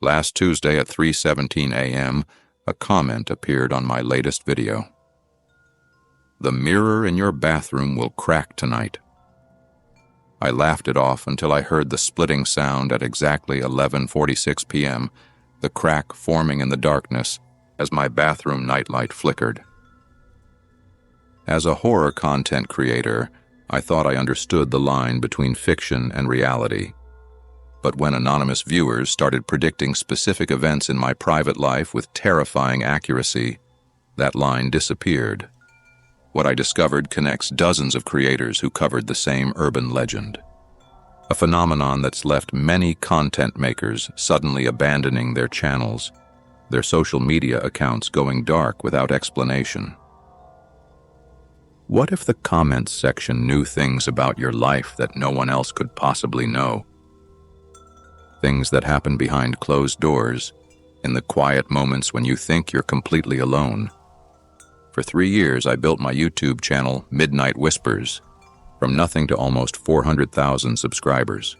Last Tuesday at 3:17 a.m., a comment appeared on my latest video. "The mirror in your bathroom will crack tonight." I laughed it off until I heard the splitting sound at exactly 11:46 p.m., the crack forming in the darkness as my bathroom nightlight flickered. As a horror content creator, I thought I understood the line between fiction and reality. But when anonymous viewers started predicting specific events in my private life with terrifying accuracy, that line disappeared. What I discovered connects dozens of creators who covered the same urban legend. A phenomenon that's left many content makers suddenly abandoning their channels, their social media accounts going dark without explanation. What if the comments section knew things about your life that no one else could possibly know? Things that happen behind closed doors, in the quiet moments when you think you're completely alone. For 3 years, I built my YouTube channel, Midnight Whispers, from nothing to almost 400,000 subscribers.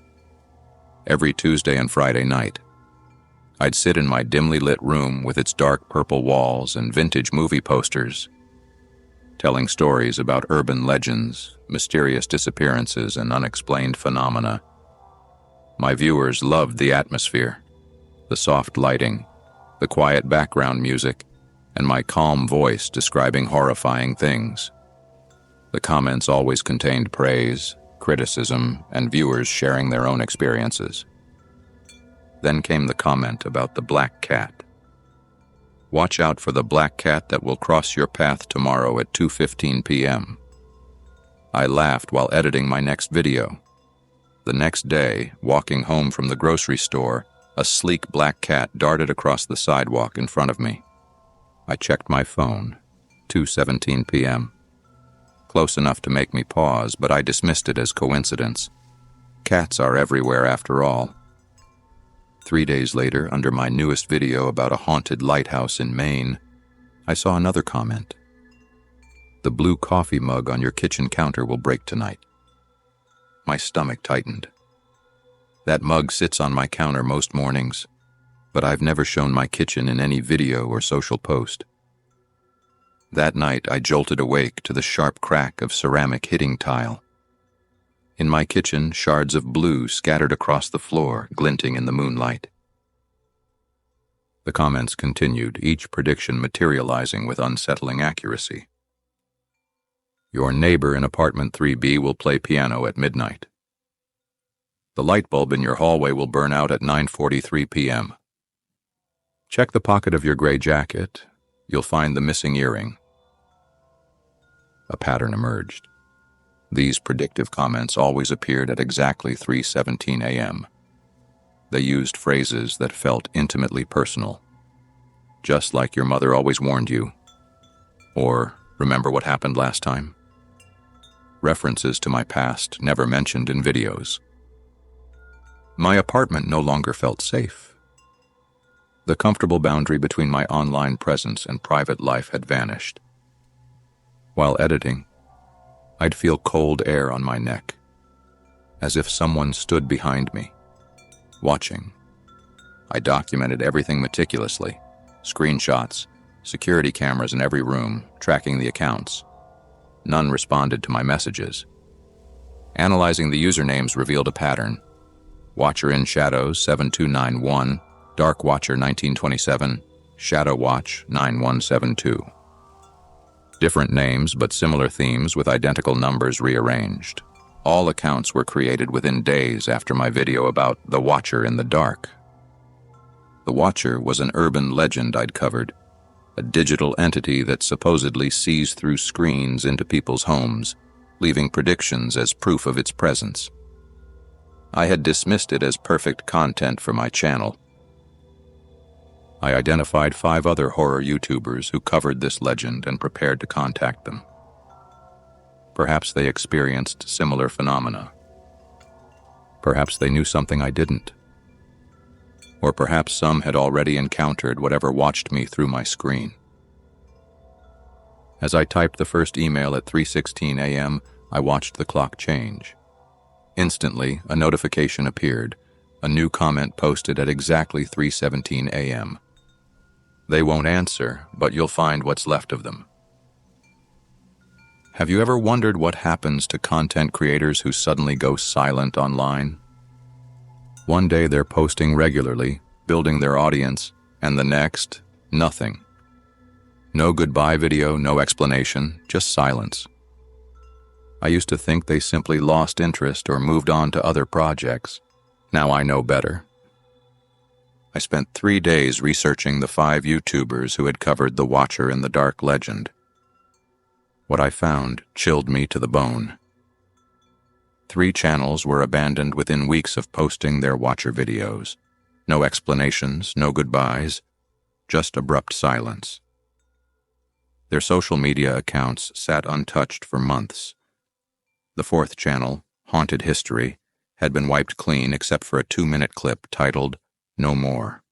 Every Tuesday and Friday night, I'd sit in my dimly lit room with its dark purple walls and vintage movie posters, telling stories about urban legends, mysterious disappearances, and unexplained phenomena. My viewers loved the atmosphere, the soft lighting, the quiet background music, and my calm voice describing horrifying things. The comments always contained praise, criticism, and viewers sharing their own experiences. Then came the comment about the black cat. "Watch out for the black cat that will cross your path tomorrow at 2:15 p.m. I laughed while editing my next video. The next day, walking home from the grocery store, a sleek black cat darted across the sidewalk in front of me. I checked my phone, 2:17 p.m. Close enough to make me pause, but I dismissed it as coincidence. Cats are everywhere after all. 3 days later, under my newest video about a haunted lighthouse in Maine, I saw another comment. "The blue coffee mug on your kitchen counter will break tonight." My stomach tightened. That mug sits on my counter most mornings, but I've never shown my kitchen in any video or social post. That night, I jolted awake to the sharp crack of ceramic hitting tile. In my kitchen, shards of blue scattered across the floor, glinting in the moonlight. The comments continued, each prediction materializing with unsettling accuracy. "Your neighbor in apartment 3B will play piano at midnight." "The light bulb in your hallway will burn out at 9:43 p.m. "Check the pocket of your gray jacket. You'll find the missing earring." A pattern emerged. These predictive comments always appeared at exactly 3:17 a.m. They used phrases that felt intimately personal. "Just like your mother always warned you," or "Remember what happened last time?" References to my past never mentioned in videos. My apartment no longer felt safe. The comfortable boundary between my online presence and private life had vanished. While editing, I'd feel cold air on my neck, as if someone stood behind me, watching. I documented everything meticulously, screenshots, security cameras in every room, tracking the accounts. None responded to my messages. Analyzing the usernames revealed a pattern. Watcher in Shadows 7291, Dark Watcher 1927, Shadow Watch 9172. Different names but similar themes with identical numbers rearranged. All accounts were created within days after my video about the Watcher in the Dark. The Watcher was an urban legend I'd covered, a digital entity that supposedly sees through screens into people's homes, leaving predictions as proof of its presence. I had dismissed it as perfect content for my channel. I identified 5 other horror YouTubers who covered this legend and prepared to contact them. Perhaps they experienced similar phenomena. Perhaps they knew something I didn't. Or perhaps some had already encountered whatever watched me through my screen. As I typed the first email at 3:16 a.m., I watched the clock change. Instantly, a notification appeared. a new comment posted at exactly 3:17 a.m. They won't answer, but you'll find what's left of them. Have you ever wondered what happens to content creators who suddenly go silent online? One day they're posting regularly, building their audience, and the next, nothing. No goodbye video, no explanation, just silence. I used to think they simply lost interest or moved on to other projects. Now I know better. I spent 3 days researching the 5 YouTubers who had covered the Watcher in the Dark legend. What I found chilled me to the bone. 3 channels were abandoned within weeks of posting their Watcher videos. No explanations, no goodbyes, just abrupt silence. Their social media accounts sat untouched for months. The 4th channel, Haunted History, had been wiped clean except for a 2-minute clip titled, "No More."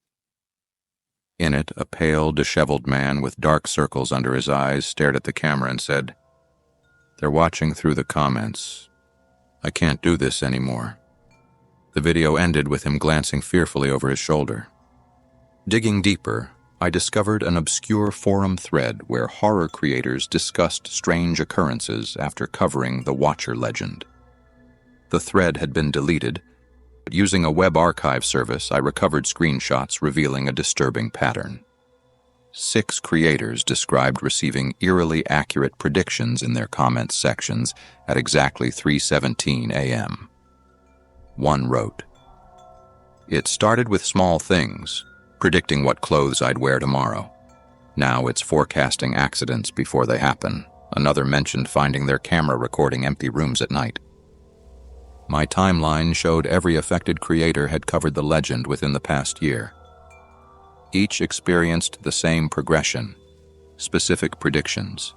In it, a pale, disheveled man with dark circles under his eyes stared at the camera and said, "They're watching through the comments. I can't do this anymore." The video ended with him glancing fearfully over his shoulder. Digging deeper, I discovered an obscure forum thread where horror creators discussed strange occurrences after covering the Watcher legend. The thread had been deleted, but using a web archive service, I recovered screenshots revealing a disturbing pattern. 6 creators described receiving eerily accurate predictions in their comments sections at exactly 3:17 a.m. One wrote, "It started with small things, predicting what clothes I'd wear tomorrow. Now it's forecasting accidents before they happen." Another mentioned finding their camera recording empty rooms at night. My timeline showed every affected creator had covered the legend within the past year. Each experienced the same progression, specific predictions,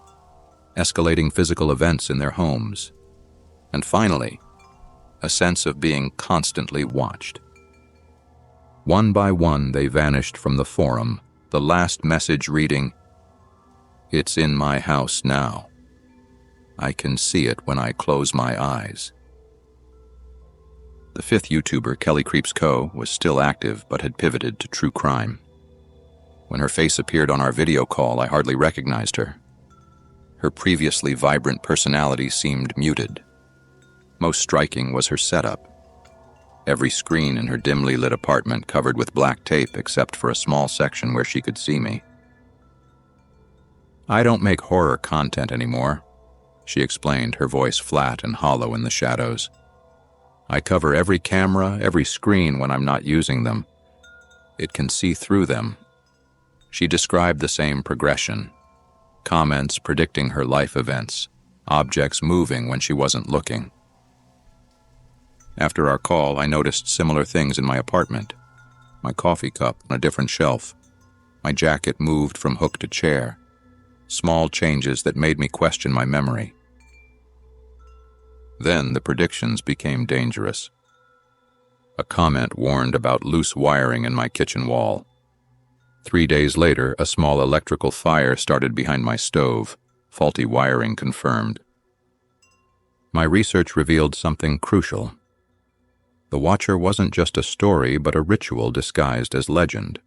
escalating physical events in their homes, and finally, a sense of being constantly watched. One by one, they vanished from the forum, the last message reading, "It's in my house now. I can see it when I close my eyes." The 5th YouTuber, Kelly Creeps Co., was still active but had pivoted to true crime. When her face appeared on our video call, I hardly recognized her. Her previously vibrant personality seemed muted. Most striking was her setup. Every screen in her dimly lit apartment covered with black tape except for a small section where she could see me. "I don't make horror content anymore," she explained, her voice flat and hollow in the shadows. "I cover every camera, every screen when I'm not using them. It can see through them." She described the same progression. Comments predicting her life events, objects moving when she wasn't looking. After our call, I noticed similar things in my apartment. My coffee cup on a different shelf. My jacket moved from hook to chair. Small changes that made me question my memory. Then the predictions became dangerous. A comment warned about loose wiring in my kitchen wall. 3 days later, a small electrical fire started behind my stove, faulty wiring confirmed. My research revealed something crucial. The Watcher wasn't just a story, but a ritual disguised as legend.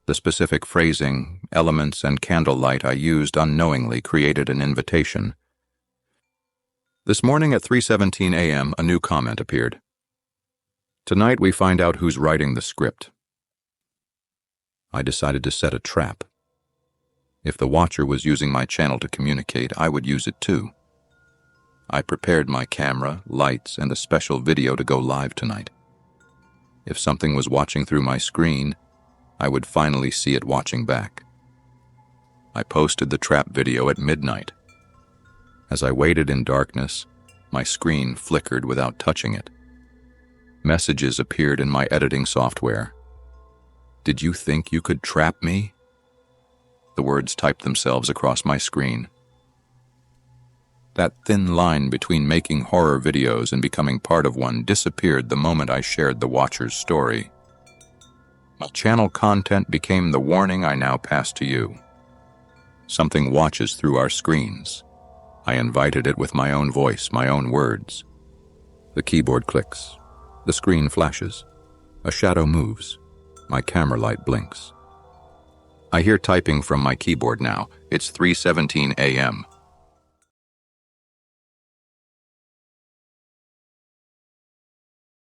The specific phrasing, elements, and candlelight I used unknowingly created an invitation. This morning at 3:17 a.m., a new comment appeared. "Tonight we find out who's writing the script." I decided to set a trap. If the Watcher was using my channel to communicate, I would use it too. I prepared my camera, lights, and a special video to go live tonight. If something was watching through my screen, I would finally see it watching back. I posted the trap video at midnight. As I waited in darkness, my screen flickered without touching it. Messages appeared in my editing software. "Did you think you could trap me?" The words typed themselves across my screen. That thin line between making horror videos and becoming part of one disappeared the moment I shared the Watcher's story. My channel content became the warning I now pass to you. Something watches through our screens. I invited it with my own voice, my own words. The keyboard clicks. The screen flashes. A shadow moves. My camera light blinks. I hear typing from my keyboard now. It's 3:17 a.m.